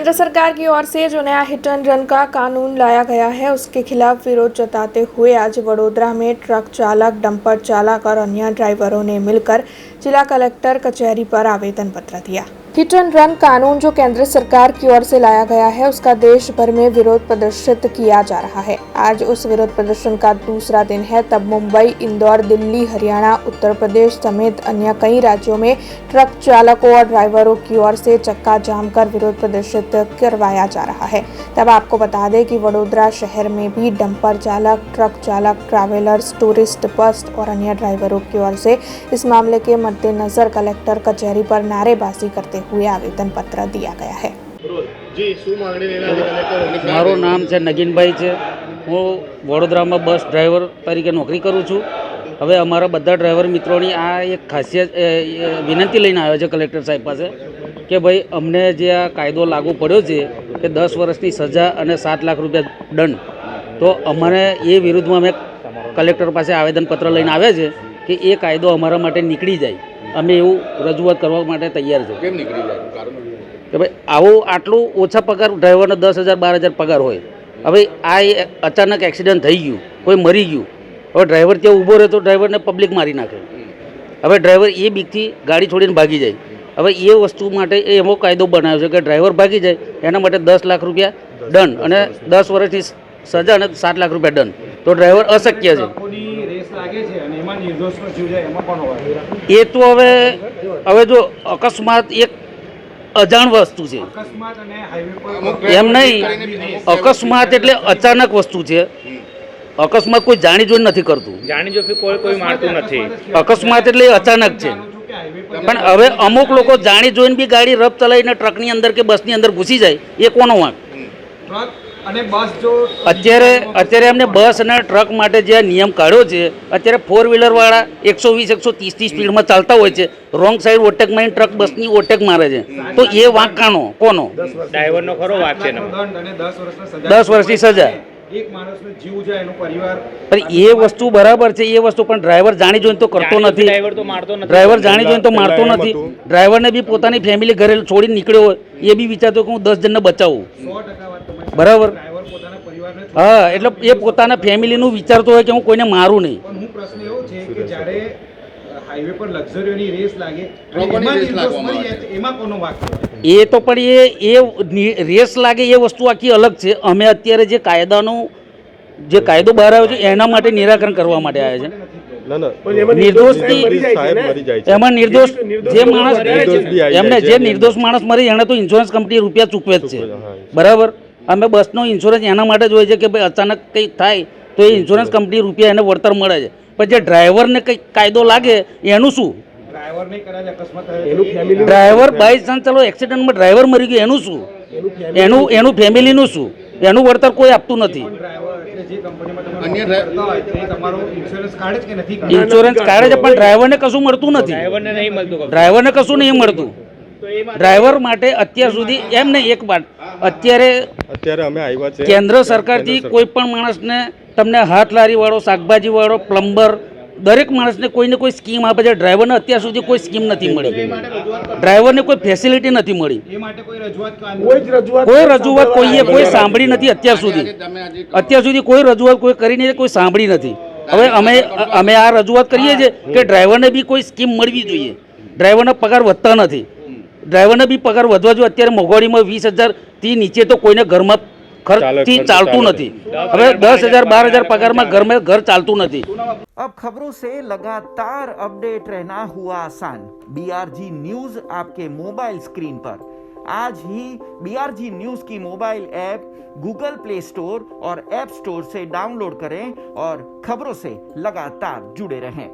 केंद्र सरकार की ओर से जो नया हिट एंड रन का कानून लाया गया है उसके खिलाफ विरोध जताते हुए आज वडोदरा में ट्रक चालक, डंपर चालक और अन्य ड्राइवरों ने मिलकर जिला कलेक्टर कचहरी पर आवेदन पत्र दिया। हिट एंड रन कानून जो केंद्र सरकार की ओर से लाया गया है उसका देश भर में विरोध प्रदर्शित किया जा रहा है। आज उस विरोध प्रदर्शन का दूसरा दिन है, तब मुंबई, इंदौर, दिल्ली, हरियाणा, उत्तर प्रदेश समेत अन्य कई राज्यों में ट्रक चालकों और ड्राइवरों की ओर से चक्का जाम कर विरोध प्रदर्शित करवाया जा रहा है। तब आपको बता दें कि वडोदरा शहर में भी डंपर चालक, ट्रक चालक, ट्रैवलर्स, टूरिस्ट बस और अन्य ड्राइवरों की ओर से इस मामले के मद्देनजर कलेक्टर कचहरी पर नारेबाजी करते हुए आवेदन पत्र दिया गया है। મારું નામ છે નગીનભાઈ છે। હું વડોદરામાં બસ ડ્રાઈવર તરીકે નોકરી કરું છું। હવે અમારા બધા ડ્રાઈવર મિત્રોની આ એક ખાસિયત વિનંતી લઈને આવ્યો છે કલેક્ટર સાહેબ પાસે કે ભાઈ અમને જે આ કાયદો લાગુ પડ્યો છે કે 10 વર્ષની સજા અને 7 લાખ રૂપિયા દંડ, તો અમારે એ વિરુદ્ધમાં અમે કલેક્ટર પાસે આવેદનપત્ર લઈને આવ્યા છે કે એ કાયદો અમારા માટે નીકળી જાય। અમે એવું રજૂઆત કરવા માટે તૈયાર છે। કેમ નીકળી જાય કારણ કે ભાઈ આવું આટલું ઓછા પગાર ડ્રાઈવરને 10,000 12,000 પગાર હોય। હવે આ અચાનક એક્સિડન્ટ થઈ ગયું, કોઈ મરી ગયું, હવે ડ્રાઈવર ત્યાં ઊભો રહે તો ડ્રાઈવરને પબ્લિક મારી નાખે। હવે ડ્રાઈવર એ બીકથી ગાડી છોડીને ભાગી જાય। હવે એ વસ્તુ માટે એવો કાયદો બનાવ્યો છે કે ડ્રાઈવર ભાગી જાય એના માટે 10 લાખ રૂપિયા દંડ અને 10 વર્ષની સજા અને 7 લાખ રૂપિયા દંડ, તો ડ્રાઈવર અશક્ય છે। એ તો હવે જો અકસ્માત એક અજાણ વસ્તુ છે, એમ નહીં। અકસ્માત એટલે અચાનક વસ્તુ છે। અકસ્માત કોઈ જાણી જોઈને નથી કરતું, કોઈ મારતું નથી। અકસ્માત એટલે અચાનક છે। પણ હવે અમુક લોકો જાણી જોઈને બી ગાડી રફ ચલાવીને ટ્રકની અંદર કે બસની અંદર ઘૂસી જાય, એ કોનો વાંક? અત્યારે એમને બસ અને ટ્રક માટે જે નિયમ કાઢ્યો છે, અત્યારે 4 વ્હીલર વાળા 120 130 સ્પીડમાં ચાલતા હોય છે, રોંગ સાઈડ ઓટેક મારીને ટ્રક બસની ઓટેક મારે છે, તો એ વાંક કાનો કોનો? ડ્રાઈવરનો ખરો વાંક છે। 10 વર્ષની સજા, એ વસ્તુ બરાબર છે, એ વસ્તુ પણ ડ્રાઈવર જાણી જોઈને તો કરતો નથી। ડ્રાઈવર જાણી જોઈને તો મારતો નથી। ડ્રાઈવરને બી પોતાની ફેમિલી ઘરે છોડીને નીકળ્યો હોય, એ બી વિચારતો કે હું 10 જણને બચાવું, બરાબર? હા, એટલે એ પોતાના ફેમિલીનું વિચારતો હોય કે હું કોઈને મારું નહીં। એ તો પણ એ રેસ લાગે એ વસ્તુ આખી અલગ છે। અમે અત્યારે જે કાયદો બહાર આવ્યો છે એના માટે નિરાકરણ કરવા માટે આવ્યા છે। નિર્દોષથી એમાં નિર્દોષ જે માણસ એમને જે નિર્દોષ માણસ મરી એને તો ઇન્સ્યોરન્સ કંપની રૂપિયા ચૂકવે જ છે, બરાબર? અમે બસનો ઇન્સ્યોરન્સ એના માટે જ હોય છે કે ભાઈ અચાનક કંઈક થાય તો એ ઇન્સ્યોરન્સ કંપની રૂપિયા એને વળતર મળે છે। પણ જે ડ્રાઈવરને કંઈક કાયદો લાગે એનું શું? ડ્રાઈવર બાય ચાન્સ ચાલો એક્સિડન્ટમાં ડ્રાઈવર મરી ગયો એનું શું? એનું ફેમિલીનું શું? એનું વળતર કોઈ આપતું નથી। ઇન્સ્યોરન્સ કાઢે છે પણ ડ્રાઈવરને કશું મળતું નથી। ડ્રાઈવરને કશું નહીં મળતું। ડ્રાઈવર માટે અત્યાર સુધી એમ નહીં, એક વાત અત્યારે અમે આવ્યા છે કેન્દ્ર સરકારથી કોઈ પણ માણસને, તમને હાથ લારી વાળો, શાકભાજી વાળો, પ્લમ્બર, દરેક માણસને કોઈને કોઈ સ્કીમ આપે છે। ડ્રાઈવરને અત્યાર સુધી કોઈ સ્કીમ નથી મળી, ડ્રાઈવરને કોઈ ફેસિલિટી નથી મળી, કોઈ રજૂઆત કોઈએ કોઈ સાંભળી નથી અત્યાર સુધી કોઈ રજૂઆત કોઈ કરીને કોઈ સાંભળી નથી। હવે અમે આ રજૂઆત કરીએ છીએ કે ડ્રાઈવરને બી કોઈ સ્કીમ મળવી જોઈએ। ડ્રાઈવરનો પગાર વધતા નથી, ડ્રાઈવરને બી પગાર વધવા જોઈએ। અત્યારે મોંઘવારીમાં 20,000થી નીચે તો કોઈને ઘરમાં ખર્ચથી ચાલતું નથી। હવે 10,000 12,000 પગારમાં ઘર ચાલતું નથી। अब खबरों से लगातार अपडेट रहना हुआ आसान। BRG न्यूज आपके मोबाइल स्क्रीन पर। आज ही BRG न्यूज की mobile app Google play store और ऐप स्टोर से डाउनलोड करें और खबरों से लगातार जुड़े रहें।